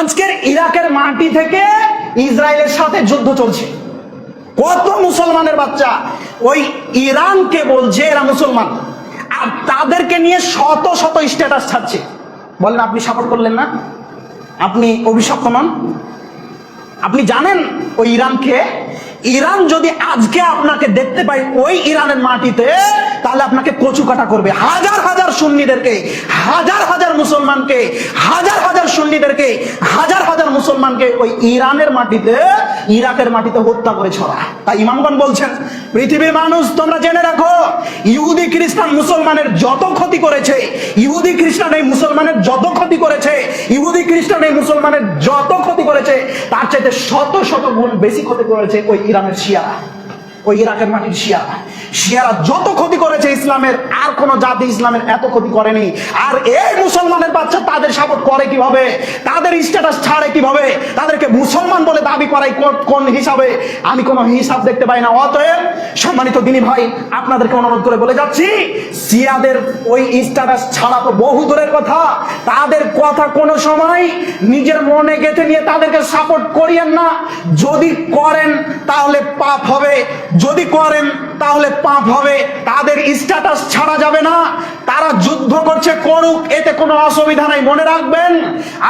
আজকের ইরাকের মাটি থেকে ইসরায়েলের সাথে যুদ্ধ চলছে। কত মুসলমানের বাচ্চা ওই ইরানকে বলছে এরা মুসলমান, আর তাদেরকে নিয়ে শত শত স্ট্যাটাস ছাড়ছে। বলেন আপনি সাপোর্ট করলেন না? আপনি অভিশপ্ত নন? আপনি জানেন ওই ইরানকে? ইরান যদি আজকে আপনাকে দেখতে পাই ওই ইরানের মাটিতে, তাহলে আপনাকে কচু কাটা করবে। হাজার হাজার সুন্নিদেরকে, হাজার হাজার মুসলমানকে, হাজার হাজার সুন্নিদেরকে, হাজার হাজার মুসলমানকে ওই ইরানের মাটিতে, ইরাকের মাটিতে হত্যা করে ছড়া। তাই ইমামগণ বলছেন, পৃথিবীর মানুষ তোমরা জেনে রাখো, ইহুদি খ্রিস্টান মুসলমানের যত ক্ষতি করেছে, ইহুদি খ্রিস্টান এই মুসলমানের যত ক্ষতি করেছে, ইহুদি খ্রিস্টান এই মুসলমানের যত ক্ষতি করেছে, তার চাইতে শত শত গুণ বেশি ক্ষতি করেছে ওই ইরানের শিয়ারা, ওই ইরাকের মাটির শিয়ারা। শিয়ারা যত ক্ষতি করেছে ইসলামের, আর কোন জাতি ইসলামের এত ক্ষতি করেনি। আর এই মুসলমানের বাচ্চা তাদের সাপোর্ট করে কিভাবে, তাদের স্ট্যাটাস ছাড়ে কিভাবে, তাদেরকে মুসলমান বলে দাবি করাই কোন হিসাবে? আমি কোনো হিসাব দেখতে পাই না। অতএব সম্মানিত দিনী ভাই, আপনাদেরকে অনুরোধ করে বলে যাচ্ছি, শিয়াদের ওই স্ট্যাটাস ছাড়া তো বহু দূরের কথা, তাদের কথা কোনো সময় নিজের মনে গেঁথে নিয়ে তাদেরকে সাপোর্ট করিয়েন না। যদি করেন তাহলে পাপ হবে, যদি করেন তাহলে পাপ হবে। তাদের স্ট্যাটাস ছাড়া যাবে না। তারা যুদ্ধ করছে, করুক, এতে কোনো অসুবিধা নাই। মনে রাখবেন,